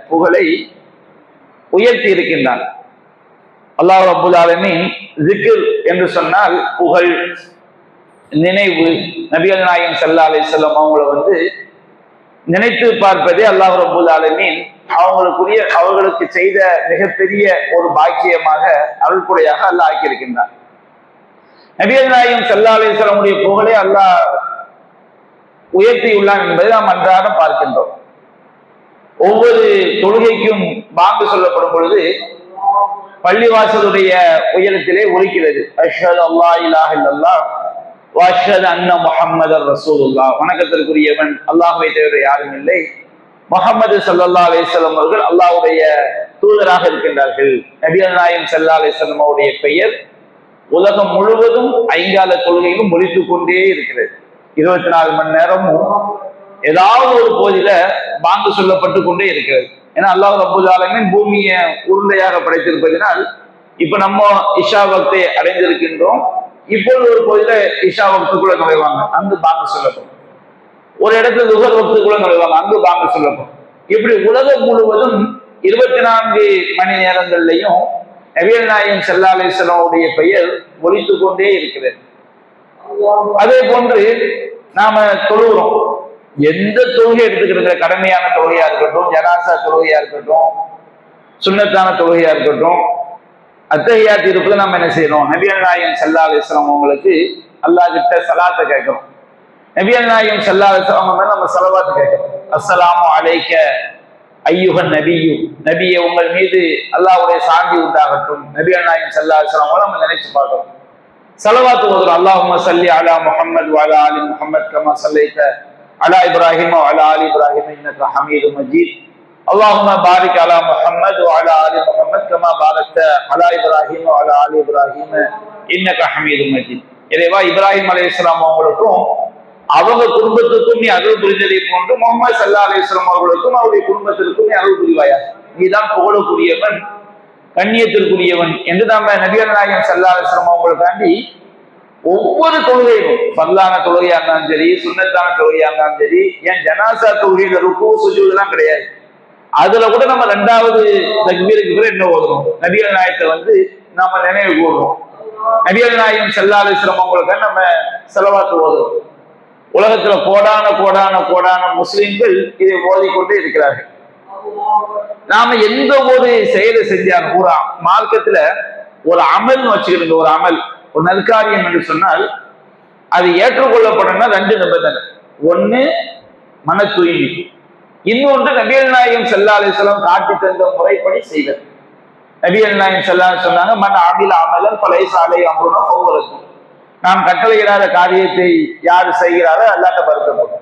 புகழை உயர்த்தி இருக்கின்றான். அல்லாஹ் ரப்பல் ஆலமீன் zikr என்று சொன்னால் புகழ், நினைவு. நபிகள் நாயகம் ஸல்லல்லாஹு அலைஹி வஸல்லம் அவங்கள நினைத்து பார்ப்பதே அல்லாஹ் ரப்பல் ஆலமீன் அவர்களுக்கு செய்த மிகப்பெரிய ஒரு பாக்கியமாக, அருள்குடையாக அல்லாஹ் ஆக்கியிருக்கின்றான். நபிகள் நாயகம் ஸல்லல்லாஹு அலைஹி வஸல்லமுடைய புகழை அல்லாஹ் உயர்த்தியுள்ளான் என்பதை நாம் அன்றாடம் பார்க்கின்றோம். ஒவ்வொரு தொழுகைக்கும் பாங்கு சொல்லப்படும் பொழுது பள்ளிவாசலுடைய உயரத்திலே ஒலிக்கிறது, அஷ்ஹது அல்லா இலாஹ இல்லல்லாஹ் வ அஷ்ஹது அன்ன முஹம்மதர் ரசூலுல்லாஹ். வணக்கத்திற்குரியவன் அல்லாஹ்வை தவிர யாரும் இல்லை, முஹம்மது ஸல்லல்லாஹு அலைஹி வஸல்லம் அவர்கள் அல்லாஹ்வுடைய தூதராக இருக்கின்றார்கள். நபிகள் நாயகம் ஸல்லல்லாஹு அலைஹி வஸல்லம் அவருடைய பெயர் உலகம் முழுவதும் ஐங்கால தொழுகையிலும் ஒலித்துக் கொண்டே இருக்கிறது. 24 மணி நேரமும் ஏதாவது ஒரு பகுதியில பாங்கு சொல்லப்பட்டு கொண்டே இருக்கிறது. ஏன்னா அல்லாஹ் ரப்பல் ஆலமீன் பூமியை உருண்டையாக படைத்திருப்பதனால் இப்ப நம்ம இஷா வக்தை அடைந்திருக்கின்றோம். இப்பொழுது ஒரு பகுதியில இஷா வக்துக்குள்ள நுழைவாங்க, அங்கு பாங்கு சொல்லப்படும். ஒரு இடத்துல துஹர் வக்துக்குள்ள நுழைவாங்க, அங்கு பாங்கு சொல்லப்படும். இப்படி உலகம் முழுவதும் 24 மணி நேரங்கள்லையும் நபிகள் நாயகம் ஸல்லல்லாஹு அலைஹி வஸல்லம் உடைய பெயர் ஒலித்துக் கொண்டே இருக்கிறது. அதே போன்று நாம தொழுகிறோம். எந்த தொழுகை எடுத்துக்கிற கடமையான தொழுகையா இருக்கட்டும், ஜனாசா தொழுகையா இருக்கட்டும், சுன்னத்தான தொழுகையா இருக்கட்டும், அத்தஹியாத் இருப்புல நம்ம என்ன செய்யறோம்? நபிகள் நாயகம் ஸல்லல்லாஹு அலைஹி வஸல்லம் அவங்களுக்கு அல்லாஹ் கிட்ட சலாத்தை கேட்கிறோம். நபிகள் நாயகம் ஸல்லல்லாஹு அலைஹி வஸல்லம் மேல நம்ம ஸலவாத் கேட்கிறோம். அஸ்ஸலாமு அலைக்க ஐயுஹன் நபியு, நபியே உங்கள் மீது அல்லாஹ்வுடைய சாந்தி உண்டாகட்டும். நபிகள் நாயகம் ஸல்லல்லாஹு அலைஹி வஸல்லம் நம்ம நினைச்சு பார்க்கிறோம். ஸலவாத் ஓதுறோம். அல்லாஹும்ம ஸல்லி அலா முஹம்மத் வ அலா ஆலி முஹம்மத் கமா ஸல்லைத அலா இப்ராஹிம் வ அலா ஆலி இப்ராஹிம் இன்னக ஹமீதும் மஜீத். அல்லாஹும்ம பாரிக் அலா முஹம்மத் வ அலா ஆலி முஹம்மத் கமா பாரக்த அலா இப்ராஹிம் வ அலா ஆலி இப்ராஹிம் இன்னக ஹமீதும் மஜீத். இறைவா, இப்ராஹிம் அலைஹிஸ்ஸலாம் அவங்களுக்கும் அவங்க குடும்பத்துக்கும் நீ அருள் புரிந்ததை போன்று முஹம்மது ஸல்லல்லாஹு அலைஹி வஸல்லம் அவர்களுக்கும் அவருடைய குடும்பத்திற்கும் நீ அருள் புரிவாயா. நீதான் புகழக்கூடியவன், கண்ணியத்திற்குரியவன் என்று நாம நபிகள் நாயகம் ஸல்லல்லாஹு அலைஹி வஸல்லம் அவங்களுக்காண்டி ஒவ்வொரு தொழுகையிலும், ஃபர்லான தொழுகையா இருந்தாலும் சரி, சுன்னத்தான தொழுகையா இருந்தாலும் சரி, ஏன் ஜனாசா தொழுகையில ருக்கு சுஜூத் எல்லாம் கிடையாது, அதுல கூட நம்ம 2வது தக்பீருக்கு பிறகு என்ன ஓதுறோம்? நபிகள் நாயகத்தை நாம நினைவு கூறுறோம். நபிகள் நாயகம் ஸல்லல்லாஹு அலைஹி வஸல்லம் அவங்களுக்காக நம்ம ஸலவாத் ஓதுறோம். உலகத்துல கோடான கோடான கோடான முஸ்லிம்கள் இதை ஓதிக்கொண்டே இருக்கிறார்கள். நாம எந்த ஒரு செயலை செஞ்சாலும், ஒரு மார்க்கத்துல ஒரு அமல்னு வச்சுக்கிட்டு, ஒரு அமல், ஒரு நற்காரியம் என்று சொன்னால் அது ஏற்றுக்கொள்ளப்படணும்னா 2 நிபந்தனை. ஒண்ணு மன தூய்மை, இன்னொன்று நபிகள் நாயகம் ஸல்லல்லாஹு அலைஹி வஸல்லம் காட்டி தந்த முறைப்படி செய்வது. நபிகள் நாயகம் ஸல்லல்லாஹு அலைஹி வஸல்லம் சொன்னாங்க, மன் அமில அமலன் ஃபலைஸ அலைஹி அம்ருனா ஃபஹுவ ரத்து. நாம் கட்டளையிடாத காரியத்தை யார் செய்கிறாரோ அல்லாஹ்ட்ட பறக்கணும்.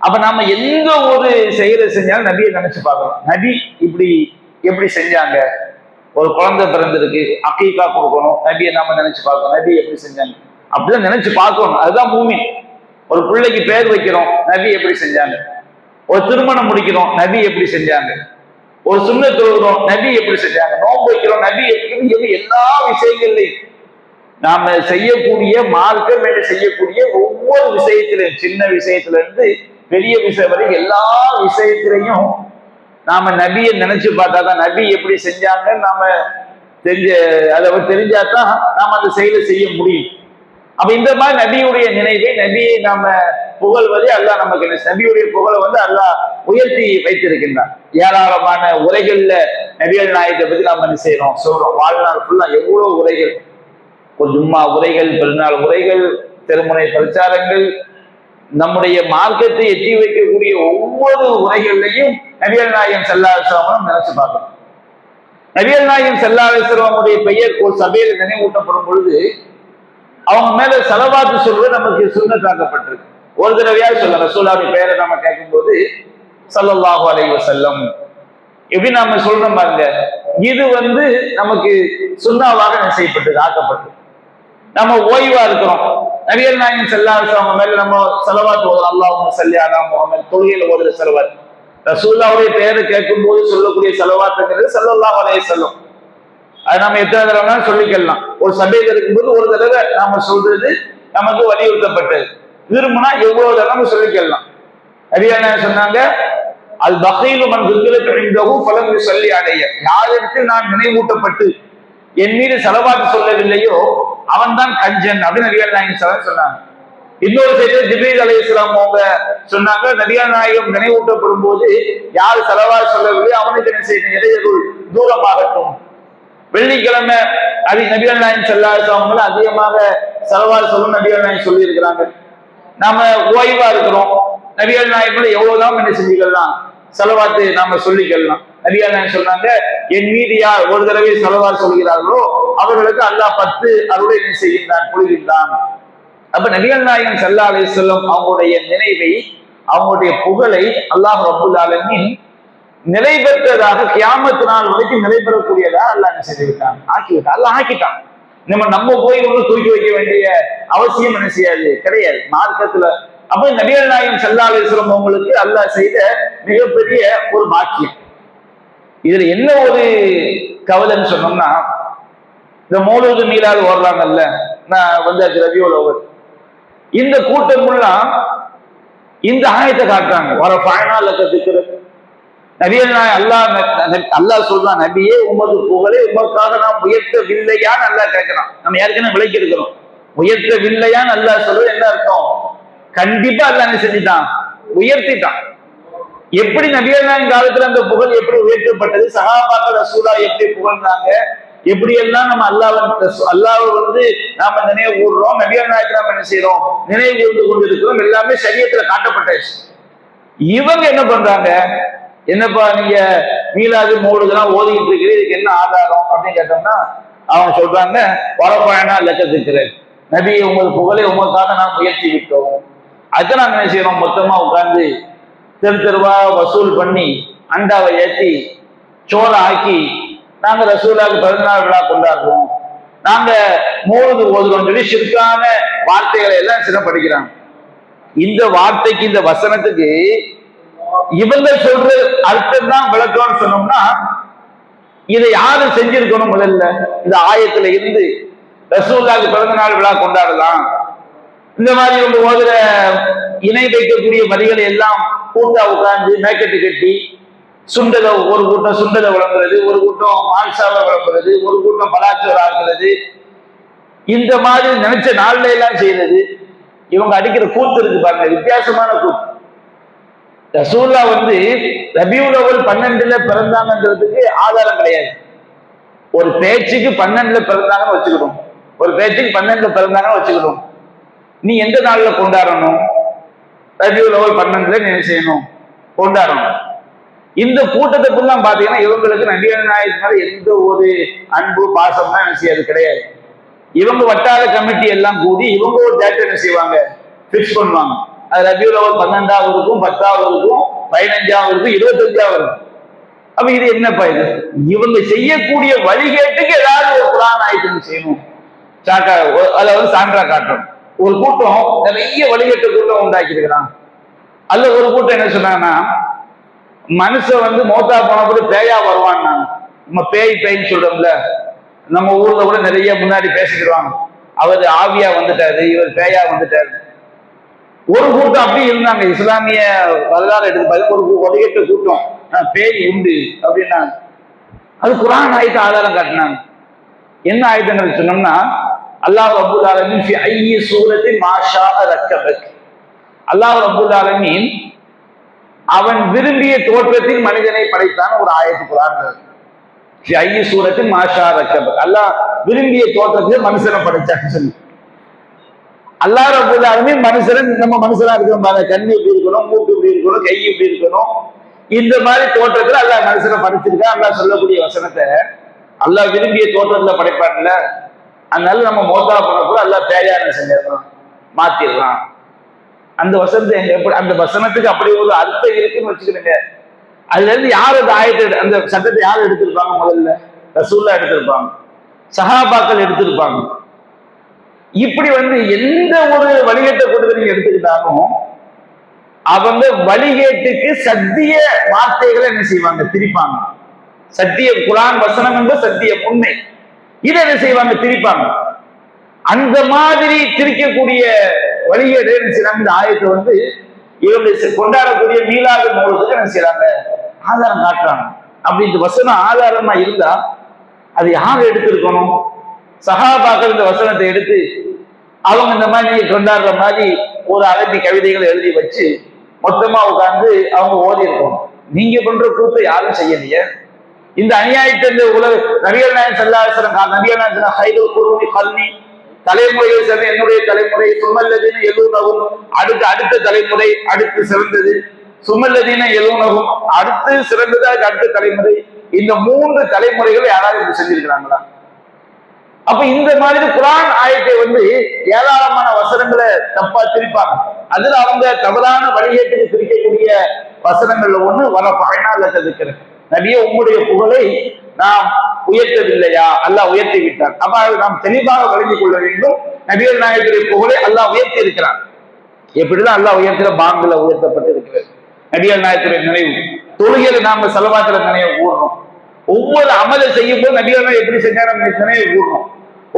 அப்ப நாம எந்த ஒரு செயலை செஞ்சாலும் நபியை நினைச்சு பார்க்கணும். நபி இப்படி எப்படி செஞ்சாங்க? ஒரு குழந்தை பிறந்திருக்கு, அக்கீகா கொடுக்கணும், நபியை நாம நினைச்சு பார்க்கணும். நபி எப்படி செஞ்சாங்க அப்படிதான் நினைச்சு பார்க்கணும். அதுதான் மூமின். ஒரு பிள்ளைக்கு பேர் வைக்கிறோம், நபி எப்படி செஞ்சாங்க? ஒரு திருமணம் முடிக்கிறோம், நபி எப்படி செஞ்சாங்க? ஒரு சுன்னத் தொழுகிறோம், நபி எப்படி செஞ்சாங்க? நோன்பு வைக்கிறோம், நபி எப்படி? எல்லா விஷயங்கள்லையும் நாம செய்யக்கூடிய மார்க்கம் என்று செய்யக்கூடிய ஒவ்வொரு விஷயத்திலும், சின்ன விஷயத்துல இருந்து பெரிய விஷயம் வரை எல்லா விஷயத்திலையும் நாம நபியை நினைச்சு பார்த்தாதான், நபி எப்படி செஞ்சாங்கன்னு நாம அதை தெரிஞ்சாதான் நாம அந்த செயலை செய்ய முடியும். அப்ப இந்த மாதிரி நபியுடைய நினைவை, நபியை நாம புகழ்வதே அல்லாஹ் நமக்கு நபியுடைய புகழை அல்லாஹ் உயர்த்தி வைத்திருக்கின்றான். ஏராளமான உரைகள்ல நபிகள் நாயகத்தை பத்தி நாம என்ன செய்யறோம், சொல்றோம். வாழ்நாள் ஃபுல்லா எவ்வளவு உரைகள், ஜும்மா உரைகள், பெருநாள் உரைகள், திருமுறை பிரச்சாரங்கள், நம்முடைய மார்க்கத்தை எட்டி வைக்கக்கூடிய ஒவ்வொரு உரைகள்லையும் நபிகள் நாயகம் ஸல்லல்லாஹு அலைஹி வஸல்லம் நினைச்சு பார்க்கணும். நபிகள் நாயகம் ஸல்லல்லாஹு அலைஹி வஸல்லம் பெயர் ஒரு சபையில நினைவூட்டப்படும் பொழுது அவங்க மேல ஸலவாத் சொல்வது நமக்கு சுன்னத்தாக்கப்பட்டிருக்கு. ஒரு தடவையாவது சொல்ல ரசூலுல்லாஹ்வுடைய பெயரை நம்ம கேட்கும் போது ஸல்லல்லாஹு அலைஹி வஸல்லம் எப்படி நாம சொல்றோம் பாருங்க. இது நமக்கு சுன்னாவாக செய்யப்பட்டது, ஆக்கப்பட்டது. நம்ம ஓய்வா இருக்கிறோம், நபிகள் நாயகம் ஸல்லல்லாஹு அலைஹி வஸல்லம் மேல நம்ம ஸலவாத் ஓதுறோம். அல்லாஹும்ம ஸல்லி அலா முஹம்மத், தொழுகையில ஓதுற ஸலவாத். ரசூலுல்லாஹ்வுடைய பெயரை கேட்கும் போது சொல்லக்கூடிய ஸலவாத்ங்கிறது ஸல்லல்லாஹு அலைஹி வஸல்லம். அது நம்ம எத்தனை தடவை சொல்லிக்கலாம். ஒரு சபையில் இருக்கும்போது ஒரு தடவை நாம சொல்றது நமக்கு வலியுறுத்தப்பட்டது. விரும்பினா எவ்வளவு தடவை சொல்லிக்கலாம். நபிகள் நாயகம் சொன்னாங்க, அல் பகீலு மன் துக்கிரத்து இன்தஹு ஃபலம் யுஸல்லி அலைஹி, யாரிடத்தில் நான் நினைவூட்டப்பட்டு என் மீது ஸலவாத் சொல்லவில்லையோ அவன் தான் கஞ்சன் அப்படின்னு நபிகள் நாயகம் ஸல்லல்லாஹு அலைஹி வஸல்லம் சொன்னாங்க. இன்னொரு செய்தியில் ஜிப்ரீல் அலைஹிஸ்ஸலாம் அவங்க சொன்னாங்க, நபிகள் நாயகம் நினைவூட்டப்படும் போது யார் ஸலவாத் சொல்லவில்லை அவனுக்கு என்ன செய்யணும், இடையூறு தூரமாகட்டும். வெள்ளிக்கிழமை அது நபிகள் நாயகம் ஸல்லல்லாஹு அலைஹி வஸல்லம் அதிகமாக ஸலவாத் சொல்லும் நபிகள் நாயகம் சொல்லி இருக்கிறாங்க. நாம ஓய்வா இருக்கிறோம், நபிகள் நாயகம் எவ்வளவுதான் என்ன செஞ்சுக்கலாம், ஸலவாத்து நாம சொல்லிக்கலாம். நபிகள் நாயகம் சொன்னாங்க, என் மீது யார் ஒரு தடவை ஸலவாத் சொல்கிறார்களோ அவர்களுக்கு அல்லாஹ் 10 அருளை என்ன செய்கின்றான், பொழிகின்றான். அப்ப நபிகள் நாயகம் ஸல்லல்லாஹு அலைஹி வஸல்லம் அவங்களுடைய நினைவை, அவங்களுடைய புகழை அல்லாஹ் ரப்பல் ஆலமீன் நிலை பெற்றதாக கியாமத் நாள் வரைக்கும் நிலை பெறக்கூடியதா அல்லாஹ் என்ன செய்துவிட்டான், ஆக்கிவிட்டான். அல்லாஹ் ஆக்கிட்டான். நம்ம போய் ஒன்று தூக்கி வைக்க வேண்டிய அவசியம் என்ன செய்யாது, கிடையாது மார்க்கத்துல. அப்ப நபிகள் நாயகம் ஸல்லல்லாஹு அலைஹி வஸல்லம் அவங்களுக்கு அல்லாஹ் செய்த மிகப்பெரிய ஒரு பாக்கியம். இதுல என்ன ஒரு கவலைன்னு சொன்னோம்னா, இந்த மௌலூது மீலாது ஓடுறாங்கல்ல, நான் வந்தாச்சு ரபியுல் அவ்வல், இந்த கூட்டம்லாம் இந்த ஆயத்தை காட்டுறாங்க. வர பயனால் இருக்கிறது நபிகள் நாயகம் அல்லாஹ் சொல்றான், நபியே உமது புகழை உமக்காக நாம் உயர்த்தவில்லையான்னு அல்லாஹ் கேட்கிறான். நம்ம யாருக்குன்னு விளக்கி இருக்கிறோம், உயர்த்தவில்லையான்னு அல்லாஹ் சொல்றது என்ன அர்த்தம், கண்டிப்பா அல்லாஹ் என்ன செஞ்சுட்டான், உயர்த்திட்டான். எப்படி நபிகள் நாயகம் காலத்துல அந்த புகழ் எப்படி உயர்த்தப்பட்டது, சஹாபாக்கள் ரசூலா எப்படி புகழ்ந்தாங்க, எப்படி எல்லாம் நம்ம அல்லாஹ் வந்து நாம நினைவு கூறுறோம், நபிகள் நாயகத்தை நாம என்ன செய்யறோம், நினைவு கூர்ந்து கொண்டிருக்கிறோம், எல்லாமே ஷரியத்துல காட்டப்பட்டாச்சு. இவங்க என்ன பண்றாங்க, என்னப்பா நீங்க மீலாது மௌலூதெல்லாம் ஓதிக்கிட்டு இருக்கிறது, இதுக்கு என்ன ஆதாரம் அப்படின்னு கேட்டோம்னா அவங்க சொல்றாங்க, வரப்பாயனா லட்சத்துக்கிறேன் நபி உமது புகழை உமக்காக நாம் உயர்த்தி விட்டோம். அதுதான் நாங்க என்ன செய்யறோம், மொத்தமா உட்கார்ந்து தெரு தெருவா வசூல் பண்ணி அண்டாவை ஏற்றி சோளை ஆக்கி நாங்க ரசூலுல்லாஹ்வுக்கு 14 விழா கொண்டாடுறோம், நாங்க மௌலூது ஓதுறோம் சொல்லி ஷிர்கான வார்த்தைகளை எல்லாம் சிறப்படுகிறாங்க. இந்த வார்த்தைக்கு, இந்த வசனத்துக்கு இவங்க சொல்ற அர்த்தம் தான் விளக்கம்னு சொன்னோம்னா, இதை யாரு செஞ்சிருக்கணும், முதல்ல இந்த ஆயத்துல இருந்து ரசூலுல்லாஹ்வுக்கு 14 விழா கொண்டாடலாம், இந்த மாதிரி இவங்க ஓதுற இணை வைக்கக்கூடிய வரிகளை எல்லாம் கூட்டா உட்கார்ந்து மேக்கெட்டு கட்டி சுண்டலை, ஒரு கூட்டம் சுண்டலை விளம்புறது, ஒரு கூட்டம் மால்சாவை விளம்புறது, ஒரு கூட்டம் பலாச்சோறு ஆக்குறது, இந்த மாதிரி நினைச்ச நாள்ல எல்லாம் செய்யறது. இவங்க அடிக்கிற கூத்து இருக்கு பாருங்க, வித்தியாசமான கூத்து. ரசூலுல்லாஹ் வந்து ரபியுல் அவ்வல் 12ல பிறந்தாங்கன்றதுக்கு ஆதாரம் கிடையாது. ஒரு பேச்சுக்கு 12ல பிறந்தாங்கன்னு வச்சுக்கணும், ஒரு பேச்சுக்கு 12ல பிறந்தாங்கன்னு வச்சுக்கணும். நீ எந்த நாள்ல கொண்டாடணும், ரபியுல் அவ்வல் 12ல நீ என்ன செய்யணும், கொண்டாடணும். இந்த கூட்டத்தை ஃபுல்லாம் பாத்தீங்கன்னா இவங்களுக்கு நபிகள் நாயகம் மேல எந்த ஒரு அன்பு பாசம்லாம் என்ன செய்யாது, கிடையாது. இவங்க வட்டார கமிட்டி எல்லாம் கூடி இவங்க ஒரு டேட் என்ன செய்வாங்க, பிக்ஸ் பண்ணுவாங்க. அது ரபியுல் அவ்வல் 12ஆவதுக்கும் 10ஆவதுக்கும் 15ஆவதுக்கும் 25ஆவதுக்கும். அப்ப இது என்னப்பா, இது இவங்க செய்யக்கூடிய வழிகேட்டுக்கு ஏதாவது ஒரு குர்ஆன் ஆயத்து செய்யணும், அதாவது சான்றா காட்டணும். ஒரு கூட்டம் நிறைய வழிகேட்டு கூட்டம் உண்டாக்கி இருக்கிறான். அல்ல ஒரு கூட்டம் என்ன சொன்னாங்கன்னா, மனுஷன் வந்து மௌத்தா போன கூட பேயா வருவான். நம்ம பேய்ன்னு சொல்றோம்ல, நம்ம ஊர்ல கூட நிறைய முன்னாடி பேசிக்கிடுவாங்க, அவர் ஆவியா வந்துட்டாரு, இவர் பேயா வந்துட்டாரு. ஒரு கூட்டம் அப்படி இருந்தாங்க, இஸ்லாமிய வரலாறு எடுத்து ஒரு வழிகேட்டு கூட்டம் பேய் உண்டு அப்படின்னாங்க. அது குர்ஆன் ஆயத்து ஆதாரம் காட்டினாங்க. என்ன ஆயத்துன்னு சொன்னோம்னா, அல்லாஹ் ரப்பல் ஆலமீன் ஃபி ஐயி சூரத்தின் மா ஷாஅ ரக்கபக், அல்லாஹ் ரப்பல் ஆலமீன் அவன் விரும்பிய தோற்றத்தில் மனிதனை படைத்தான். ஒரு ஆயத்து குர்ஆன்ல ஃபி ஐயி சூரத்தின் மா ஷாஅ ரக்கபக், அல்லாஹ் விரும்பிய தோற்றத்தில் மனுஷனை படைச்சான்னு சொல்லி. அல்லாஹ் ரப்பல் ஆலமீன் மனுஷன், நம்ம மனுஷனா இருக்கிறோம் பாருங்க, கண்ணு இப்படி இருக்கணும், மூக்கு இப்படி இருக்கணும், கை இப்படி இருக்கணும், இந்த மாதிரி தோற்றத்துல அல்லாஹ் மனுஷனை படைச்சிருக்கான். அல்லாஹ் சொல்லக்கூடிய வசனத்தை அல்லாஹ் விரும்பிய தோற்றத்துல படைப்பான்ல, அதனால நம்ம மௌத்தா பண்ண கூட அல்லாஹ் பேயான்னு செஞ்சிடலாம், மாத்திடலாம். அந்த வசனத்தை எப்படி, அந்த வசனத்துக்கு அப்படி ஒரு அர்த்தம் இருக்குன்னு வச்சுக்கிறீங்க. அதுல இருந்து யார் அந்த ஆயத்தை, அந்த சட்டத்தை யார் எடுத்திருப்பாங்க, முதல்ல ரசூலுல்லாஹ் எடுத்திருப்பாங்க, சஹாபாக்கள் எடுத்திருப்பாங்க. இப்படி வந்து எந்த ஒரு வழிகேட்டை கொடுத்து நீங்க எடுத்துக்கிட்டாலும் அவங்க வழிகேட்டுக்கு சத்திய வார்த்தைகளை என்ன செய்வாங்க, திரிப்பாங்க. சத்திய குர்ஆன் வசனம் என்பது சத்திய உண்மை, இதை என்ன செய்வாங்க, திரிப்பாங்க. அந்த மாதிரி திரிக்கக்கூடிய வழிகேடு என்ன செய்யறாங்க, இந்த ஆயத்தை வந்து இவங்க கொண்டாடக்கூடிய மீலாது மௌலிதுக்கு என்ன செய்யறாங்க, ஆதாரம் காட்டுறாங்க. அப்படி இந்த வசனம் ஆதாரமா இருந்தா அது யார் எடுத்திருக்கணும்? சஹாபாக்கள் இந்த வசனத்தை எடுத்து அவங்க இந்த மாதிரி நீங்க கொண்டாடுற மாதிரி ஒரு அரபி கவிதைகளை எழுதி வச்சு மொத்தமா உட்கார்ந்து அவங்க ஓதி இருக்கணும். நீங்க பண்ற கூத்தை யாரும் செய்யலையே. இந்த அநியாயத்தை இந்த உலக நபிகள் நாயகம் ஸல்லல்லாஹு அலைஹி வஸல்லம் நபிகள் நாயகம் ஹைருல் குர்ஊனி கர்னி, தலைமுறைகள் சேர்ந்த என்னுடைய தலைமுறை, சுமல்லதீன யலூனஹும் அடுத்த தலைமுறை அடுத்து சிறந்தது, சுமல்லதீன யலூனஹும் அடுத்து சிறந்தது, அடுத்த தலைமுறை, இந்த 3 தலைமுறைகள் யாராவது செஞ்சிருக்கிறாங்களா? அப்ப இந்த மாதிரி குர்ஆன் ஆயத்தை ஏராளமான வசனங்களை தப்பா திரிப்பாங்க. அதுல அவங்க தவறான வழிகேட்டுக்கு திரிக்கக்கூடிய வசனங்கள்ல ஒண்ணு வரப்பயனால நபியே உங்களுடைய புகழை நாம் உயர்த்தவில்லையா, அல்லாஹ் உயர்த்தி விட்டார். அப்ப அதை நாம் தெளிவாக வழங்கிக் கொள்ள வேண்டும். நபிகள் நாயகத்துடைய புகழை அல்லாஹ் உயர்த்தி இருக்கிறான். எப்படிதான் அல்லாஹ் உயர்த்திற பாங்குல உயர்த்தப்பட்டு இருக்கிறது. நபிகள் நாயகத்துடைய நினைவு தொழுகையில நாம ஸலவாத்துல நினைவு கூறணும். ஒவ்வொரு அமலை செய்யும் போது நபிகள் நாயகம் எப்படி செஞ்சாரு நினைவு கூறணும்.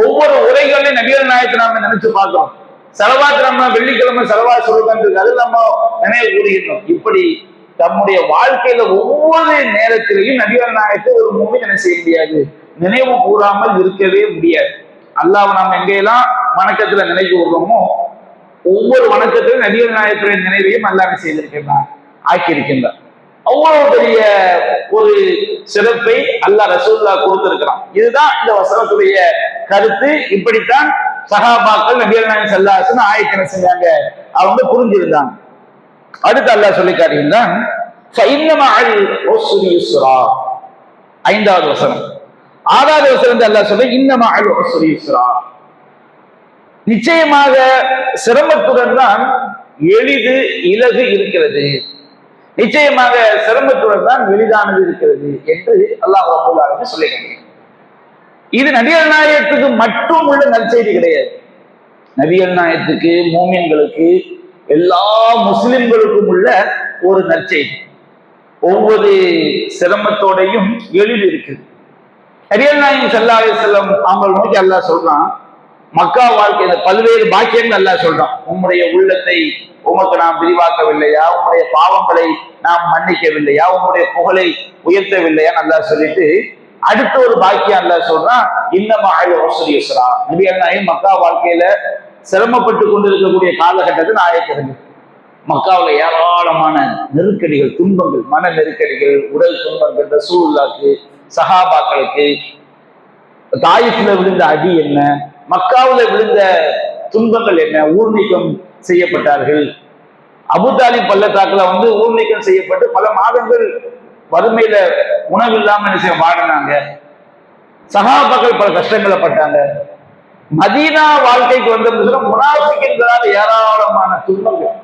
ஒவ்வொரு உரைகளையும் நபிகள் நாயகத்தை நாம நினைச்சு பார்க்கிறோம். ஸலவாத் நம்ம வெள்ளிக்கிழமை ஸலவாத் சொல்லுறது அது நம்ம நினைவு கூறுகின்றோம். இப்படி தம்முடைய வாழ்க்கையில ஒவ்வொரு நேரத்திலையும் நபிகள் நாயகத்தை ஒரு மூமின் என்ன செய்ய முடியாது, நினைவு கூறாமல் இருக்கவே முடியாது. அல்லாஹ் நாம் எங்கெல்லாம் வணக்கத்துல நினைவு கூறுறோமோ ஒவ்வொரு வணக்கத்திலும் நபிகள் நாயகத்துடைய நினைவையும் அல்லாஹ் செய்திருக்கின்றான், ஆக்கியிருக்கின்றார். அவ்வளவு பெரிய ஒரு சிறப்பை அல்லாஹ் ரசூலுல்லாஹ் கொடுத்திருக்கிறான். இதுதான் இந்த வசனத்துடைய கருத்து. இப்படித்தான் சஹாபாக்கள் நபிகள் நாயகம் ஸல்லல்லாஹு அலைஹி வஸல்லம் ஆயத்தை என்ன செஞ்சாங்க, அவங்க புரிஞ்சிருந்தாங்க. அடுத்து அல்லாஹ் சொல்லி காட்டுகின்றான், ஐந்தாவது வசனம். 6வது வசனம் அல்லாஹ் சொல்ல இன்னமா அல் உஸ்ரி யுஸ்ரா, நிச்சயமாக சிரமத்துடன் தான் எளிது இலகு இருக்கிறது, நிச்சயமாக சிரமத்துடன் தான் எளிதானது இருக்கிறது என்று அல்லாஹ் ரப்பல் ஆலமீன் சொல்லுகிறார். இது நபிகள் நாயகத்துக்கு மட்டும் உள்ள நற்செய்தி கிடையாது. நபிகள் நாயகத்துக்கு, மூமின்களுக்கு, எல்லா முஸ்லிம்களுக்கும் உள்ள ஒரு நற்செய்தி. ஒவ்வொரு சிரமத்தோடையும் எளிது இருக்குது. நபிகள் நாயகம் ஸல்லல்லாஹு அலைஹி வஸல்லம் அவங்க நோக்கி அல்லாஹ் சொல்றான், மக்கா வாழ்க்கையில பல்வேறு பாக்கியங்கள் அல்லாஹ் சொல்றான். உம்முடைய உள்ளத்தை உமக்கு நாம் விரிவாக்கவில்லையா, உம்முடைய பாவங்களை நாம் மன்னிக்கவில்லையா, உம்முடைய புகழை உயர்த்தவில்லையா அல்லாஹ் சொல்லிட்டு அடுத்த ஒரு பாக்கியம் அல்லாஹ் சொல்றான், இன்னமா அல் உஸ்ரி யுஸ்ரா. நபிகள் நாயகம் மக்கா வாழ்க்கையில சிரமப்பட்டு கொண்டிருக்கக்கூடிய காலகட்டத்தில் ஆயத்திருந்தது. மக்காவில் ஏராளமான நெருக்கடிகள், துன்பங்கள், மன நெருக்கடிகள், உடல் துன்பங்கள், ரசூலுல்லாஹ்க்கு, சஹாபாக்களுக்கு. தாயிஃப்ல விழுந்த அடி என்ன, மக்காவில் விழுந்த துன்பங்கள் என்ன, ஊர் நீக்கம் செய்யப்பட்டார்கள். அபூதாலிப் பள்ளத்தாக்குல ஊர் நீக்கம் செய்யப்பட்டு பல மாதங்கள் வறுமையில உணவில்லாம என்ன செய்ய வாடினாங்க. சஹாபாக்கள் பல கஷ்டங்களை பட்டாங்க. மதீனா வாழ்க்கைக்கு வந்த முனாஃபிக்குகளால் ஏராளமான துன்பங்கள்.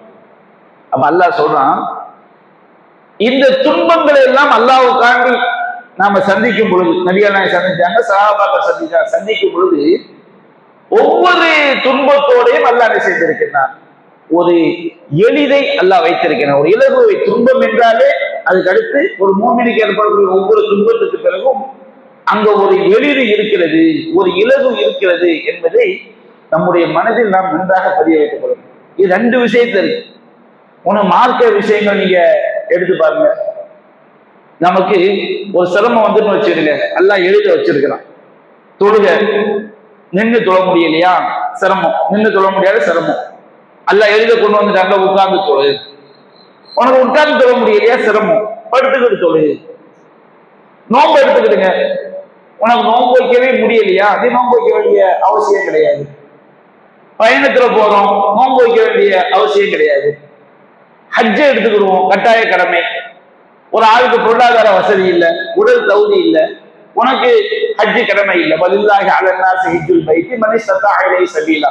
அப்ப அல்லாஹ் சொல்றான், இந்த துன்பங்களை எல்லாம் அல்லாஹ்வுக்காண்டி நாம சந்திக்கும் பொழுது, நபிகள் நாயகம் சந்திச்சாங்க, சஹாபாக்கள் சந்திக்கும் பொழுது ஒவ்வொரு துன்பத்தோடையும் அல்லாஹ் என்ன செய்திருக்கிறான், ஒரு எளிதை அல்லாஹ் வைத்திருக்கிறான், ஒரு இலகுவை. துன்பம் என்றாலே அதுக்கு அடுத்து ஒரு மூமினுக்கு ஏற்படக்கூடிய ஒவ்வொரு துன்பத்துக்கு பிறகும் அங்க ஒரு எளிது இருக்கிறது, ஒரு இலகு இருக்கிறது என்பதை நம்முடைய மனதில் நாம் நன்றாக பதிய வைத்துக் கொள்ளணும். இது 2 விஷயத்துல இருக்கு. ஒண்ணு மார்க்க விஷயங்கள் நீங்க எடுத்து பாருங்க. நமக்கு ஒரு சிரமம் வச்சுருங்க, எல்லாம் எழுத வச்சிருக்கிறான். தொழுக நின்று தொழ முடியலையா, சிரமம். நின்று தொழ முடியாத சிரமம். எல்லாம் எழுத கொண்டு வந்துட்டாங்க, உட்கார்ந்து தொழு. உனக்கு உட்கார்ந்து தொழ முடியலையா, சிரமம், படுத்துக்கிட்டு தொழு. நோன்பு எடுத்துக்கிட்டுங்க, உனக்கு நோன்பு வைக்கவே முடியலையா, அதே நோன்பு வைக்க வேண்டிய அவசியம் கிடையாது. பயணத்துல போறோம், நோன்பு வைக்க வேண்டிய அவசியம் கிடையாது. ஹஜ்ஜை எடுத்துக்கிடுவோம், கட்டாய கடமை. ஒரு ஆளுக்கு பொருளாதார வசதி இல்லை, உடல் தகுதி இல்லை, உனக்கு ஹஜ்ஜு கடமை இல்லை. வலில்லாஹி அலன்னாஸி ஹஜ்ஜுல் பைத்தி மன் இஸ்ததா இலைஹி சபீலா.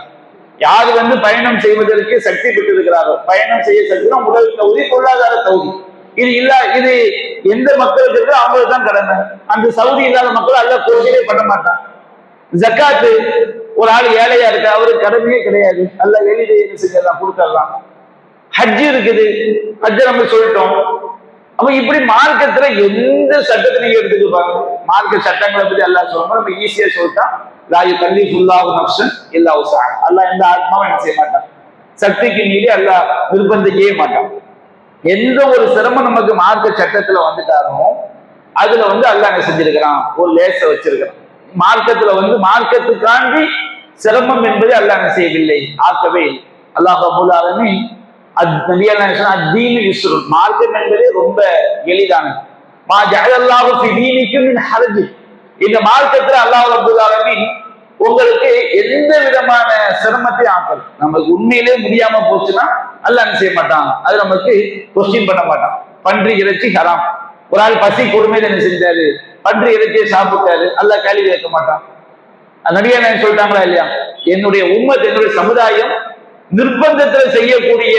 யாரு பயணம் செய்வதற்கு சக்தி பெற்றிருக்கிறாரோ, பயணம் செய்ய சக்தி, உடல் தகுதி, பொருளாதார தகுதி இது இல்ல, இது எந்த மக்களுக்கு இருக்கோ அவங்களுக்கு தான் கடமை. அந்த சவுதி இல்லாத மக்கள் அல்லாஹ் கோரிக்கையே பண்ண மாட்டான். ஜக்காத்து, ஒரு ஆள் ஏழையா இருக்கு, அவருக்கு கடமையே கிடையாது, அல்லாஹ் எளிதை செஞ்சதான் கொடுத்துடலாம். ஹஜ்ஜு இருக்குது, ஹஜ்ஜை நம்ம சொல்லிட்டோம். அப்ப இப்படி மார்க்கத்துல எந்த சட்டத்தை நீங்க எடுத்துட்டு பாருங்க, மார்க்க சட்டங்களை பத்தி அல்லாஹ் சொல்லும்போது நம்ம ஈஸியா சொல்லிட்டான். லா யுகல்லிஃபுல்லாஹு நஃப்ஸன் இல்லா உஸ்ஸஹா. அல்லாஹ் எந்த ஆத்மாவும் என்ன செய்ய மாட்டான், சக்திக்கு மீறி அல்லாஹ் நிர்பந்திக்கவே மாட்டான். எந்த ஒரு சிரமம் நமக்கு மார்க்க சட்டத்துல வந்துட்டாலும் அதுல அல்லாஹ் என்ன செஞ்சிருக்கிறான், ஒரு லேச வச்சிருக்கிறான். மார்க்கத்துல மார்க்கத்துக்காண்டி சிரமம் என்பது அல்லாஹ் என்ன செய்யவில்லை, ஆக்கவே இல்லை. அல்லாஹ் ரப்பல் ஆலமீன் மார்க்கம் என்பதே ரொம்ப எளிதானது. மா ஜஅலல்லாஹு ஃபீ தீனிக்கும் மின் ஹர்ஜ். இந்த மார்க்கத்துல அல்லாஹ் ரப்பல் ஆலமீன் உங்களுக்கு எந்த விதமான சிரமத்தை ஆக்கல. நமக்கு உண்மையிலே முடியாம போச்சுன்னா அல்லாஹ் என்ன செய்ய மாட்டான், அது நமக்கு கொஸ்டின் பண்ண மாட்டான். பன்றி இறைச்சி ஹராம், ஒரு ஆள் பசி கொடுமையில என்ன செஞ்சாரு, பன்றி இறைச்சியை சாப்பிட்டாரு, அல்லாஹ் கேள்வி கேட்க மாட்டான். நபிகள் சொல்லிட்டாங்களா இல்லையா, என்னுடைய உம்மத், என்னுடைய சமுதாயம் நிர்பந்தத்துல செய்யக்கூடிய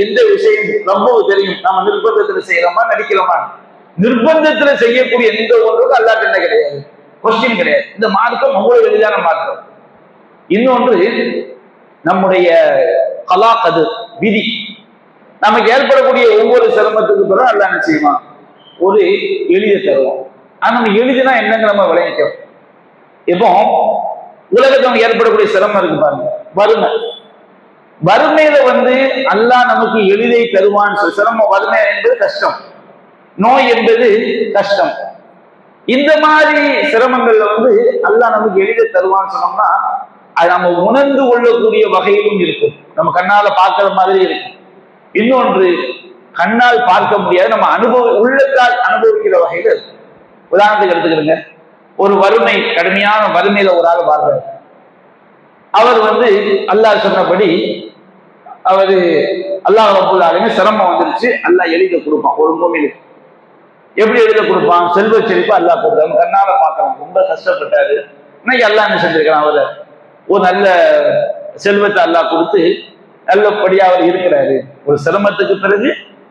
எந்த விஷயம் ரொம்ப தெரியும். நம்ம நிர்பந்தத்துல செய்யறோமா நடிக்கிறோமா, நிர்பந்தத்துல செய்யக்கூடிய எந்த ஒன்றுக்கும் அல்லாஹ் என்ன கிடையாது, கொஸ்டின் கிடையாது. இந்த மார்க்கம் அவ்வளவு எளிதான மார்க்கம். இன்னொன்று நம்முடைய கலாக்கது விதி, நமக்கு ஏற்படக்கூடிய ஒவ்வொரு சிரமத்துக்கு பிறகு அல்லாஹ் என்ன செய்வான், ஒரு எளித தருவோம். ஆனா நம்ம எளிதுனா என்னங்க நம்ம விளைவிக்கும். இப்போ உலகத்தில் ஏற்படக்கூடிய சிரமம் இருக்கு பாருங்க, வறுமை. வறுமையில அல்லாஹ் நமக்கு எளிதை தருவான். சிரமம், வறுமை என்பது கஷ்டம், நோய் என்பது கஷ்டம். இந்த மாதிரி சிரமங்கள்ல அல்லாஹ் நமக்கு எளிதை தருவான்னு சொன்னோம்னா அது நம்ம உணர்ந்து கொள்ளக்கூடிய வகையிலும் இருக்கும். நம்ம கண்ணால பார்க்கிற மாதிரி இருக்கும். இன்னொன்று கண்ணால் பார்க்க முடியாது, நம்ம உள்ளத்தால் அனுபவிக்கிற வகையில இருக்கும். உதாரணத்துக்கு எடுத்துக்கிறேங்க, ஒரு வறுமை, கடுமையான வறுமையில ஒரு ஆள் வாழ்றாரு. அவர் அல்லாஹ் சொன்னபடி அவரு அல்லாஹ் ரப்பல் ஆலமீன் சிரமம் வந்துருச்சு, அல்லாஹ் எளித கொடுப்பான். ஒரு மூமினுக்கு எப்படி எளித கொடுப்பான், செல்வ செழிப்பா அல்லாஹ் கொடுத்தாரு. கண்ணால பார்க்கலாம், ரொம்ப கஷ்டப்பட்டாரு. இன்னைக்கு அல்லாஹ் என்ன செஞ்சிருக்கிறான், அவரை ஒரு நல்ல செல்வத்தை அல்லாஹ் கொடுத்து நல்லபடியா அவர் இருக்கிறாரு. ஒரு சிரமத்துக்கு பிறகு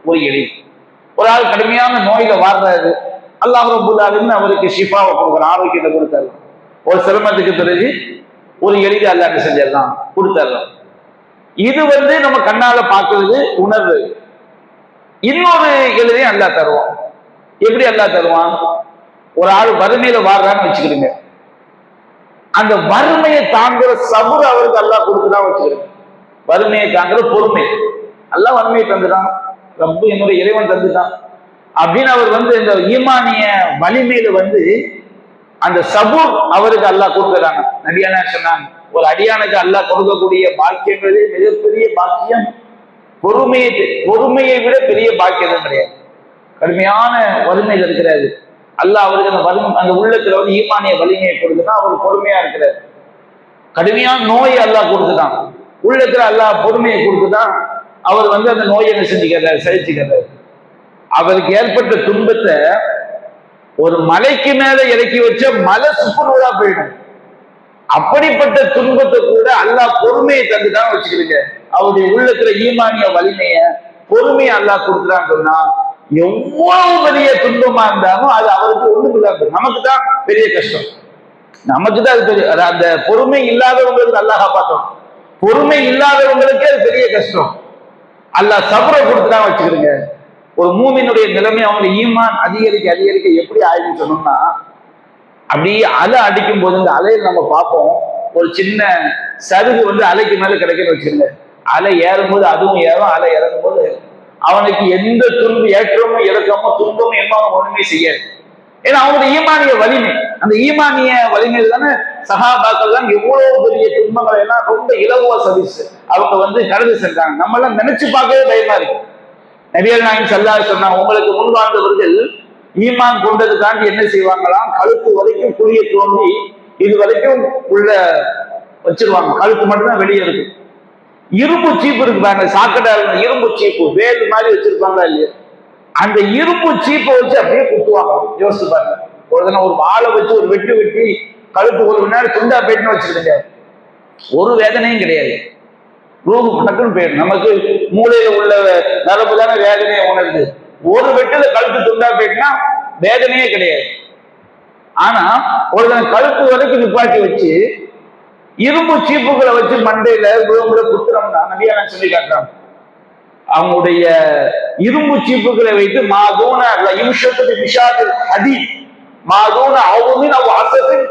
ஒரு எளிது. ஒரு ஆள் கடுமையான நோயில வாழ்றாரு, அல்லாஹ் ரப்பல் ஆலமீன் அவருக்கு ஷிஃபாவை கொடுக்குறான், ஆரோக்கியத்தை கொடுத்தாரு. ஒரு சிரமத்துக்கு பிறகு ஒரு எளிது அல்லாஹ் என்ன செஞ்சிடலாம், கொடுத்தாரு. இது நம்ம கண்ணால பார்க்கிறது, உணர்வு. இன்னொரு எளிதையும் அல்லாஹ் தருவான். எப்படி அல்லாஹ் தருவான், ஒரு ஆள் வறுமையில வாழ்றான்னு வச்சுக்கிடுங்க, அந்த வறுமையை தாங்குற சபுர் அவருக்கு அல்லாஹ் கொடுத்துதான் வச்சுக்கிடுங்க. வறுமையை தாங்குற பொறுமை அல்லாஹ் வறுமையை தந்துட்டான், ரப்பு என்னுடைய இறைவன் தந்துட்டான் அப்படின்னு அவர் இந்த ஈமானிய வலிமையில அந்த சபூர் அவருக்கு அல்லாஹ் கொடுக்குறாங்க. நபியானா சொன்னாங்க, ஒரு அடியானுக்கு அல்லாஹ் கொடுக்கக்கூடிய பாக்கியங்களே மிகப்பெரிய பாக்கியம் பொறுமையை விட பெரிய பாக்கியம் கிடையாது. கடுமையான வறுமையில் இருக்கிறாரு, அல்லாஹ் அவருக்கு அந்த உள்ளத்துல ஈமானிய வலிமையை கொடுத்துதான் அவர் பொறுமையா இருக்கிறார். கடுமையான நோயை அல்லாஹ் கொடுத்துதான், உள்ளத்துல அல்லாஹ் பொறுமையை கொடுத்துதான் அவர் அந்த நோயை என்ன செஞ்சுக்கிறார், சகிச்சுக்கிறார். அவருக்கு ஏற்பட்ட துன்பத்தை ஒரு மலைக்கு மேல இறக்கி வச்ச மலை சுக்குநூறா போயிடும். அப்படிப்பட்ட துன்பத்தை கூட அல்லாஹ் பொறுமையை தந்துதான் வச்சுக்கிறீங்க. அவருடைய உள்ளத்துல ஈமானிய வலிமைய பொறுமையை அல்லாஹ் கொடுக்குறான்னு சொன்னா எவ்வளவு பெரிய துன்பமா இருந்தாலும் அது அவருக்கு ஒண்ணுமில்ல. நமக்கு தான் பெரிய கஷ்டம், நமக்கு தான் அது பெரிய. அந்த பொறுமை இல்லாதவங்களுக்கு அல்லாஹ் பார்த்தோம், பொறுமை இல்லாதவங்களுக்கே அது பெரிய கஷ்டம். அல்லாஹ் சபரை கொடுத்துதான் வச்சுக்கிறீங்க. ஒரு மூமினுடைய நிலைமை அவங்க ஈமான் அதிகரிக்க அதிகரிக்க எப்படி ஆயிடுன்னு சொன்னோம்னா, அப்படியே அலை அடிக்கும் போது இந்த அலையில் நம்ம பார்ப்போம், ஒரு சின்ன சருகு அலைக்கு மேல கிடைக்குன்னு வச்சுருங்க. அலை ஏறும்போது அதுவும் ஏறும், அலை இறங்கும் போது அவனுக்கு எந்த ஏற்றமும் இறக்கமோ துன்பமும் என்ன ஒண்ணுமே செய்யாது. ஏன்னா அவனுடைய ஈமானிய வலிமை, அந்த ஈமானிய வலிமையில தானே சஹாபாக்கள் தான் எவ்வளவு பெரிய துன்பங்களை எல்லாம் ரொம்ப இலகுவா சதிச்சு அவங்க கடந்து சென்றாங்க. நம்ம எல்லாம் நினைச்சு பார்க்கவே பயமா இருக்கு. நபிகள் நாயகம் ஸல்லல்லாஹு அலைஹி வஸல்லம் உங்களுக்கு முன்வாழ்ந்தவர்கள் ஈமான் கொண்டதுக்காண்டி என்ன செய்வாங்களாம், கழுத்து வரைக்கும் குழிய தோண்டி இது வரைக்கும் உள்ள வச்சிருவாங்க, கழுத்து மட்டும்தான் வெளியே இருக்கும். இரும்பு சீப்பு இருக்கு பாருங்க, சாக்கடை இரும்பு சீப்பு வேறு மாதிரி வச்சிருப்பாங்க இல்லையா, அந்த இரும்பு சீப்பை வச்சு அப்படியே குத்துவாங்க. யோசிச்சு பாருங்க, ஒரு வாழை வச்சு ஒரு வெட்டி வெட்டி கழுத்து ஒரு மணி நேரம் துண்டா போயிட்டுன்னு வச்சுக்கிடுங்க, ஒரு வேதனையும் கிடையாது, ரூபு டக்குன்னு போயிடும். நமக்கு மூளையில உள்ள நரம்பு தானே வேதனையை உணருது. ஒரு வெட்டுல கழுத்து துண்டா போயிட்டுனா வேதனையே கிடையாது. ஆனா ஒரு கழுத்து வரைக்கும் நிப்பாட்டி வச்சு இரும்பு சீப்புகளை வச்சு மண்டையில விழுங்குற குத்துறோம்னா நபியா சொல்லி காட்டுறாங்க. அவங்களுடைய இரும்பு சீப்புகளை வைத்து மாதூன விஷாத்தில் அடி மாதூன அவமின் அவ அசத்தின்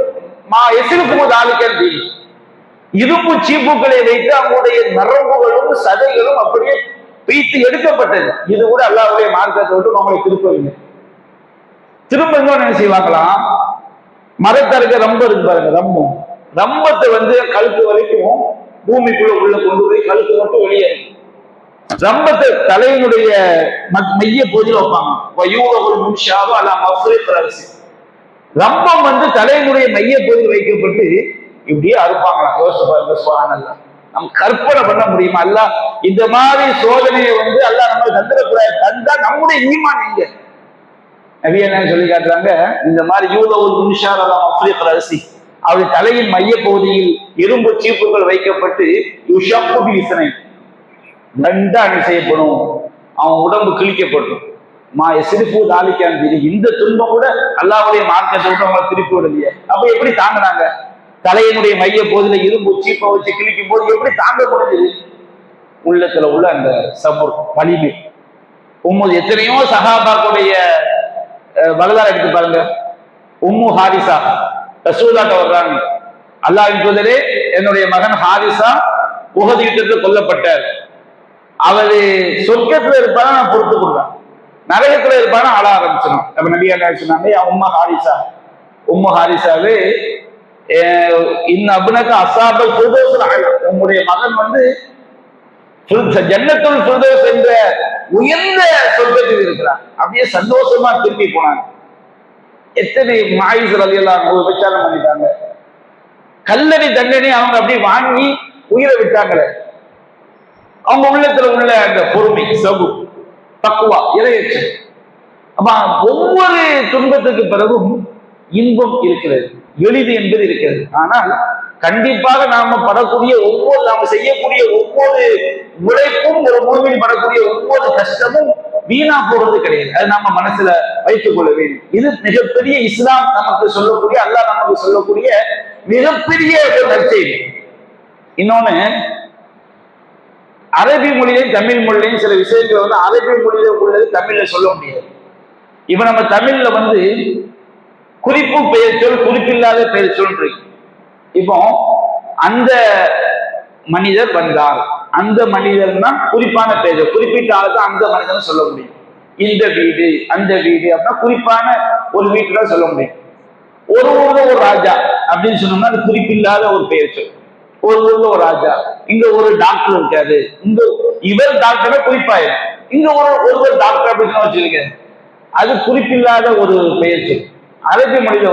மா எசிருக்கும் ஆளுக்கேன் இரும்பு சீப்புகளை வைத்து அவங்களுடைய நரம்புகளும் சதைகளும் அப்படியே பீத்து எடுக்கப்பட்டது. இது கூட அல்லாஹ்வுடைய மார்க்கத்தை விட்டு அவங்களை திருப்பவில்லை. திரும்ப என்ன செய்வாங்களாம், மரத்தருக ரொம்ப இருக்கு பாருங்க, ரம்பத்தை கழுத்து வரைக்கும் பூமிக்குள்ள உள்ள கொண்டு போய் கழுத்து மட்டும் வெளியே ரம்பத்தை தலையினுடைய மைய பகுதியில் வைப்பாங்க. ரம்பம் தலையினுடைய மைய பகுதியில் வைக்கப்பட்டு இப்படியே அறுப்பாங்களாம். யோசிப்பாங்க, நம்ம கற்பனை பண்ண முடியுமா? அல்ல இந்த மாதிரி சோதனையை அல்ல நம்ம தந்துடக்கூடாது. தந்தா நம்முடைய ஈமான் எங்க? நபி என்ன சொல்லி காட்டுறாங்க, இந்த மாதிரி அரிசி அவருடைய தலையின் மைய பகுதியில் இரும்பு சீப்புகள் வைக்கப்பட்டு ரெண்டா அணி செய்யப்படும், அவன் உடம்பு கிழிக்கப்படும். இந்த துன்பம் கூட அல்லாஹ்வுடைய மார்க்கத்தை விட்டு அவங்களை திருப்பி விடலையே. அப்ப எப்படி தாங்கினாங்க? தலையினுடைய மைய பகுதியில இரும்பு சீப்பை வச்சு கிழிக்கும் போது எப்படி தாங்க முடிஞ்சது? உள்ளத்துல உள்ள அந்த சபுர் வலிமை. எத்தனையோ சஹாபாக்களுடைய வரலாறு எடுத்து பாருங்க. உம்மு ஹாரிசா ரசூலுல்லாஹ்ட்ட வர்றாங்க, அல்லாஹ்வின் தூதரே, என்னுடைய மகன் ஹாரிசா உஹது யுத்தத்தில் கொல்லப்பட்டார். அவரு சொர்க்கத்துல இருப்பானா நான் பொறுத்து கொடுப்பேன், நரகத்துல இருப்பானா ஆள ஆரம்பிச்சிடும். அப்ப நபி என்ன சொன்னாங்க, உம்மு ஹாரிசாவே அபுனக அசாபல் ஃபிர்தௌஸ் அலா, உங்களுடைய மகன் ஜன்னத்துல் ஃபிர்தௌஸ் என்ற உயர்ந்த சொர்க்கத்தில் இருக்கிறான். அப்படியே சந்தோஷமா திரும்பி போனாங்க. எத்தனை மாயிஸ் ரலியல்லாஹு அன்ஹு விசாரணை பண்ணிட்டாங்க. கல்லடி தண்டனை அவங்க அப்படியே வாங்கி உயிரை விட்டாங்களே. அவங்க உள்ளத்துல உள்ள அந்த பொறுமை, சபு, தக்குவா, இறையச்சம். அப்ப ஒவ்வொரு துன்பத்துக்கு பிறகும் இன்பம் இருக்கிறது, எளிது என்பது இருக்கிறது. ஆனால் கண்டிப்பாக நாம படக்கூடிய நாம செய்யக்கூடிய ஒவ்வொரு உழைப்பும், ஒரு மூமின் படக்கூடிய ஒவ்வொரு கஷ்டமும் வீணா போறது கிடையாது. அது நம்ம மனசுல வைத்துக் கொள்ள வேண்டும். இது மிகப்பெரிய இஸ்லாம் நமக்கு சொல்லக்கூடிய, அல்லாஹ் நமக்கு சொல்லக்கூடிய மிகப்பெரிய ஒரு நற்செய்தி. இன்னொன்னு, அரபி மொழியிலையும் தமிழ் மொழியிலையும் சில விஷயங்கள் அரபி மொழியில உள்ளது தமிழ்ல சொல்ல முடியாது. இப்ப நம்ம தமிழ்ல குறிப்பு பெயர் சொல், குறிப்பில்லாத பெயர் சொல் இருக்கு. இப்போ அந்த மனிதர் வந்தார், அந்த மனிதர்னா குறிப்பான பெயர், குறிப்பிட்ட ஆளுதான் அந்த மனிதன் சொல்ல முடியும். இந்த வீடு, அந்த வீடு அப்படின்னா குறிப்பான ஒரு வீட்டுல சொல்ல முடியும். ஒரு ஊர்ல ஒரு ராஜா அப்படின்னு சொன்னோம்னா அது குறிப்பில்லாத ஒரு பெயர் சொல். ஒரு ஊர்ல ஒரு ராஜா, இங்க ஒரு டாக்டர் இருக்காரு, இங்க இவர் டாக்டரை குறிப்பாயிரும். இங்க ஒருவர் டாக்டர் அப்படின்னு வச்சிருக்க, அது குறிப்பில்லாத ஒரு பெயர் சொல். அரபி மொழியில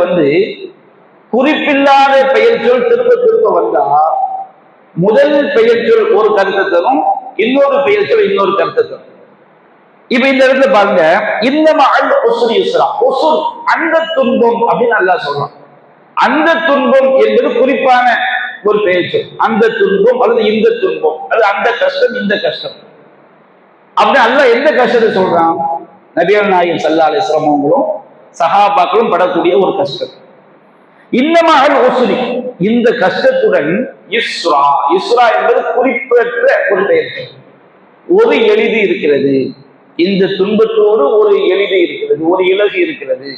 குறிப்பில்லாத பெயர் சொல் திரும்ப திரும்ப வந்தா முதல் பெயர் சொல் ஒரு கருத்தை தரும், இன்னொரு பெயர் சொல் இன்னொரு கருத்தை தரும். இப்ப இந்த இடத்துல பாருங்க, அந்த துன்பம் அப்படின்னு நல்லா சொல்றோம். அந்த துன்பம் என்பது குறிப்பான ஒரு பெயர் சொல். அந்த துன்பம் அல்லது இந்த துன்பம், அது அந்த கஷ்டம், இந்த கஷ்டம் அப்படி அல்ல. எந்த கஷ்டத்தை சொல்றான்? நபிகள் நாயகம் ஸல்லல்லாஹு அலைஹி வஸல்லம் அவங்களும் சஹாபாக்களும் படக்கூடிய ஒரு கஷ்டம். இந்த கஷ்டத்துடன் இஸ்ரா, இஸ்ரா என்பது குறிப்பிட்ட ஒரு பெயர் சொல். ஒரு எளிது இருக்கிறது, இந்த துன்பத்தோடு ஒரு எளிது இருக்கிறது, ஒரு இலகு இருக்கிறது.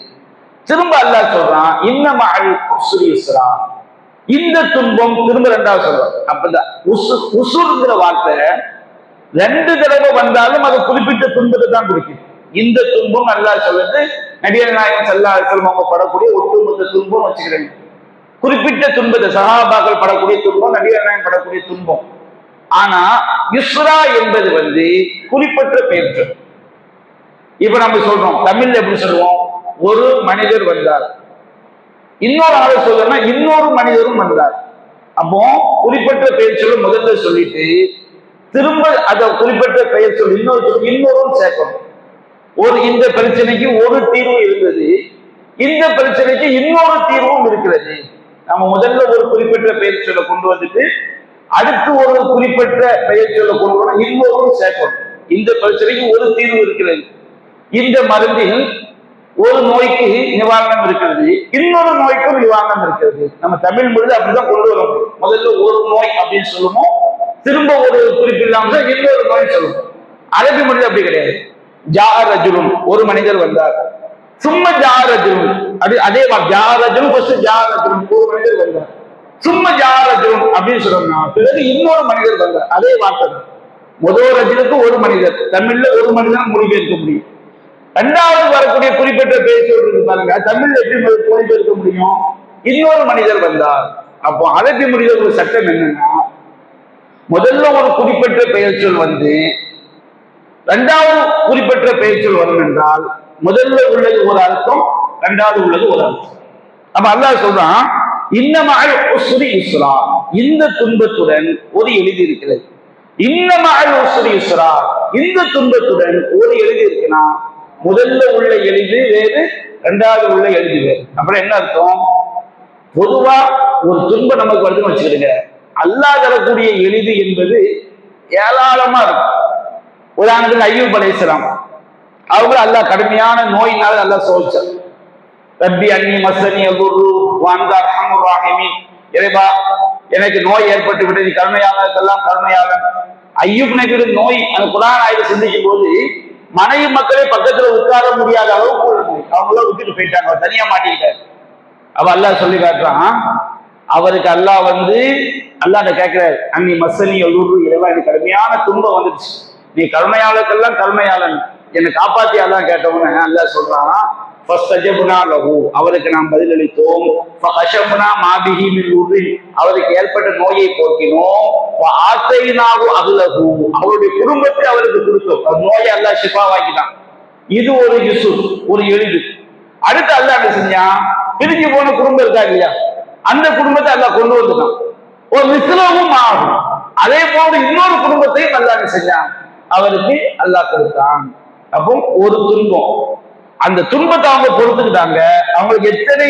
திரும்ப அல்லாஹ் சொல்றான், இன்னமஅல் உஸ்ரி யுஸ்ரா. இந்த துன்பம் திரும்ப ரெண்டாவது சொல்றான். அப்பதான் உசுர்ங்கிற வார்த்தை ரெண்டு தடவை வந்தாலும் அது குறிப்பிட்ட துன்பத்தை தான் குறிக்குது. இந்த துன்பம் அல்லாஹ் சொல்றது, நபிகள் நாயகம் ஸல்லல்லாஹு அலைஹி வஸல்லம் அவங்க படக்கூடிய ஒட்டுமொத்த துன்பம் வச்சுக்கிறேன். குறிப்பிட்ட துன்பத்தை சஹாபாக்கள் படக்கூடிய துன்பம், நபிகள் நாயகம் படக்கூடிய துன்பம். ஆனா யுஸ்ரா என்பது குறிப்பிட்ட பெயர் சொல். இப்ப நம்ம சொல்றோம், தமிழ்ல எப்படி சொல்லுவோம்? ஒரு மனிதர் வந்தார், இன்னொரு ஆளை சொல்லணும்னா இன்னொரு மனிதரும் வந்தார். அப்போ குறிப்பிட்ட பெயர் சொல்ல முதல்ல சொல்லிட்டு திரும்ப அதை குறிப்பிட்ட பெயர் சொல் இன்னொரும் சேர்க்கணும். இந்த பிரச்சனைக்கு ஒரு தீர்வு இருந்தது, இந்த பிரச்சனைக்கு இன்னொரு தீர்வும் இருக்கிறது. நம்ம முதல்ல ஒரு குறிப்பிட்ட பெயர் சொல்ல கொண்டு வந்துட்டு அடுத்து ஒரு குறிப்பிட்ட பெயர் சொல்ல கொண்டு வர இன்னொரும் சேர்க்கணும். இந்த பிரச்சனைக்கு ஒரு தீர்வு இருக்கிறது, இந்த மருந்தில் ஒரு நோய்க்கு நிவாரணம் இருக்கிறது, இன்னொரு நோய்க்கும் நிவாரணம் இருக்கிறது. நம்ம தமிழ் மொழி அப்படிதான் கொண்டு வர முடியும். முதல்ல ஒரு நோய் அப்படின்னு சொல்லுவோம், திரும்ப ஒரு குறிப்பில்லாம இன்னொரு நோய் சொல்லுவோம். அரபி மொழி அப்படி கிடையாது. ஜாரஜுலும், ஒரு மனிதர் வந்தார், சும்மா ஜாரஜுலும், அதே ஜாரஜுலும் ஒரு மனிதர் வந்தார், சும்மா ஜாரஜுன் அப்படின்னு சொல்லணும்னா பிறகு இன்னொரு மனிதர் வந்தார். அதே வார்த்தை முதல் ரஜினுக்கு ஒரு மனிதர், தமிழ்ல ஒரு மனிதன் மொழிபெயர்க்க முடியும். இரண்டாவது வரக்கூடிய குறிப்பிட்ட பெயர் சொல்றது பாருங்க, தமிழ்ல எப்படி மொழிபெயர்க்க முடியும்? இன்னொரு மனிதர் வந்தார். அப்போ அரபி மொழியில ஒரு சட்டம் என்னன்னா, முதல்ல ஒரு குறிப்பிட்ட பெயர் சொல் வந்து இரண்டாவது குறிப்பிட்ட பெயர் சொல் வரும் என்றால் முதல்ல உள்ளது ஒரு அர்த்தம், இரண்டாவது உள்ளது ஒரு அர்த்தம். அப்ப அல்லாஹ் சொல்றான், இன்னமஅல் உஸ்ரி யுஸ்ரா, இந்த துன்பத்துடன் ஒரு எளிது இருக்கிறது. இன்னமஅல் உஸ்ரி யுஸ்ரா, இந்த துன்பத்துடன் ஒரு எளிது இருக்குன்னா முதல்ல உள்ள எளிது வேறு, இரண்டாவது உள்ள எளிது வேறு. அப்புறம் என்ன அர்த்தம்? பொதுவா ஒரு துன்பம் நமக்கு வருதுன்னு வச்சுக்கிடுங்க, அல்லாஹ் தரக்கூடிய எளிது என்பது ஏராளமா இருக்கும். உதாரணத்துக்கு அய்யூப் அலைஹிஸ்ஸலாம், அவங்க அல்லாஹ் கடுமையான நோயினால அல்லாஹ் சோதிச்சார். ரப்பி அன்னி மஸ்ஸனி யதுர்ரு வ அன்த அர்ஹமுர் ராஹிமீன், இறைவா எனக்கு நோய் ஏற்பட்டு விட்டது, கருணையாளருக்கெல்லாம் கருணையாளன். அய்யூப் நபியோட நோய் அந்த குர்ஆன் ஆயத்தை சிந்திக்கும் போது மனைவி மக்களே பக்கத்துல உட்கார முடியாத அளவுக்கு ஒரு நோய், அவங்கள விட்டுட்டு போயிட்டாங்க, தனியா மாட்டிக்கிட்டாரு. அவ அல்லாஹ் சொல்லி காட்டுறான், அவருக்கு அல்லாஹ் வந்து அல்லாஹ் கேட்கிறாரு, அன்னி மஸ்ஸனி யதுர்ரு, இறைவா எனக்கு கடுமையான துன்பம் வந்துடுச்சு, நீ கருணையாளருக்கெல்லாம் கருணையாளன், என்னை காப்பாத்தியாதான் கேட்டவன அல்லாஹ் சொல்றான், அவருக்கு நாம் பதிலளித்தோம், அவருக்கு ஏற்பட்ட நோயை போக்கினோம், அவருடைய குடும்பத்தை அவருக்கு கொடுத்தோம், நோயை அல்லாஹ் ஷிஃபாவாக்கிட்டான். இது ஒரு யுசுப், ஒரு எளிது. அடுத்து அல்லாஹ் என்ன செஞ்சான், பிரிஞ்சு போன குடும்பம் இருக்கா இல்லையா, அந்த குடும்பத்தை அல்லாஹ் கொண்டு வந்துட்டான். ஒரு மிஸ்லவும் ஆகும். அதே போல இன்னொரு குடும்பத்தையும் அல்லாஹ் என்ன செஞ்சான், அவருக்கு அல்லாஹ் கொடுத்தான். அப்போ ஒரு துன்பம், அந்த துன்பத்தை அவங்க பொறுத்துக்கிட்டாங்க, அவங்களுக்கு எத்தனை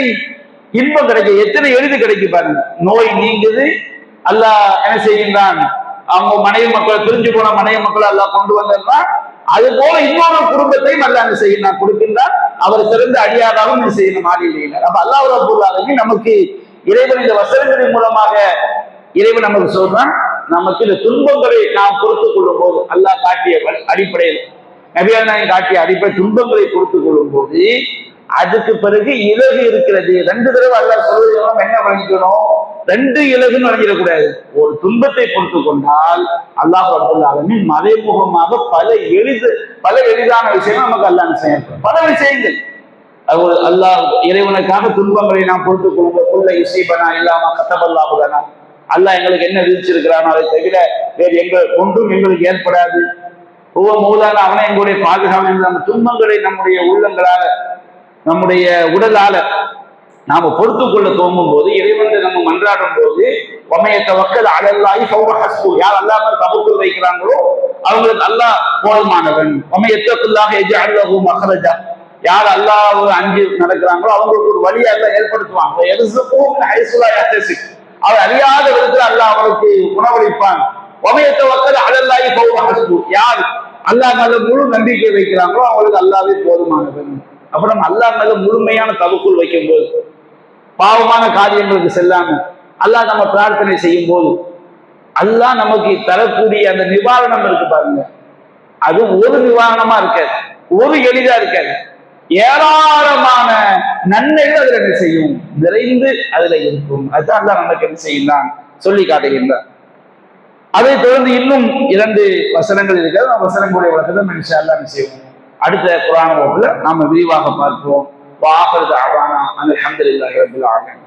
இன்பம் கிடைக்கும், எத்தனை எளிது கிடைக்கும் பாருங்க. நோய் நீங்குது, அல்லாஹ் என்ன செய்கின்றான், அவங்க மனைவி மக்களை பிரிஞ்சு போன மனைவி மக்களை அல்லாஹ் கொண்டு வந்தார். அது போல இன்னொரு குடும்பத்தையும் அல்லாஹ் என்ன செய்யணும் கொடுக்கின்றார். அவர் சிறந்த அடியாராகவும் என்ன செய்யணும் மாறினார். அப்ப அல்லாஹ் ரப்பல் ஆலமீன் நமக்கு இறைவன் இந்த வசனங்களின் மூலமாக இறைவன் நமக்கு சொல்றான், நமக்கு இந்த துன்பங்களை நாம் பொறுத்துக் கொள்ளும் போது அல்லாஹ் காட்டிய அடிப்படையில், நபிகள் நாயகம் காட்டிய அடிப்படை துன்பங்களை பொறுத்துக் கொள்ளும் போது அதுக்கு பிறகு இலகு இருக்கிறது. 2 தடவை அல்லாஹ் சொல்வதெல்லாம் என்ன வழங்கிக்கணும், 2 இலகுன்னு வழங்கிடக்கூடாது. ஒரு துன்பத்தை பொறுத்து கொண்டால் அல்லாஹ் ரப்பல் ஆலமீன் மறைமுகமாக பல எளிதான விஷயங்கள் நமக்கு அல்லாஹ் செய்யணும். பல விஷயங்கள் அல்லாஹ் இறைவனுக்காக துன்பங்களை நாம் பொறுத்துக் கொள்ளும் இசைபனா இல்லாம கத்தபல்லாஹுலனா, அல்லாஹ் எங்களுக்கு என்ன விதிச்சிருக்கிறானோ அதை தவிர வேறு ஒன்றும் எங்களுக்கு ஏற்படாது. ஒவ்வொரு மூலான அவனை எங்களுடைய பாதுகாப்பு. நம்ம துன்பங்களை நம்முடைய உள்ளங்களால நம்முடைய உடலால நாம பொறுத்துக் கொள்ள தோங்கும் போது, இறைவன் நம்ம மன்றாடும் போது, ஒமையத்த வக்கல் அலல்லாஹி ஃபஹுவ ஹஸ்பு, யார் அல்லாஹ் மேல் தவக்குல் வைக்கிறாங்களோ அவங்களுக்கு அல்லாஹ் போதுமானவன். ஒமையத்தகுல்லாஹ யஜ்அல் லஹு மக்ரஜா, யார் அல்லாஹ்வை அஞ்சி நடக்கிறாங்களோ அவங்களுக்கு ஒரு வழியை அல்லாஹ் ஏற்படுத்துவான். யர்ஸுகு மின் ஹைஸு லா யஹ்தஸிப், அவர் அறியாத விதத்தில் அல்லாஹ் அவருக்கு உணவளிப்பான். ஒமையத்த வக்கல் அலல்லாஹி ஃபஹுவ ஹஸ்பு, யார் அல்லாஹ் மேல முழு நம்பிக்கை வைக்கிறாங்களோ அவங்களுக்கு அல்லாஹ்வே போதுமானவன். அப்ப நம்ம அல்லாஹ் மேல முழுமையான தவக்குல் வைக்கும் போது, பாவமான காரியங்களுக்கு செல்லாம அல்லாஹ் நம்ம பிரார்த்தனை செய்யும் போது அல்லாஹ் நமக்கு தரக்கூடிய அந்த நிவாரணம் இருக்கு பாருங்க, அது ஒரு நிவாரணமா இருக்காது, ஒரு எளிதா இருக்காது, ஏராளமான நன்மைகள் அதுல என்ன செய்யும், நிறைந்து அதுல இருக்கும். அதுதான் அல்லாஹ் நமக்கு என்ன செய்யலாம் சொல்லி காட்டுகின்றார். அதை தொடர்ந்து இன்னும் 2 வசனங்கள் இருக்கிறது. அந்த வசனங்களுடைய விளக்கத்தை இன்ஷா அல்லாஹ் என்ன செய்வோம், அடுத்த குர்ஆன் வகுப்புல நாம விரிவாக பார்ப்போம். வாஹிரு தஅவானா அல்ஹம்துலில்லாஹி ரப்பில் ஆலமீன்.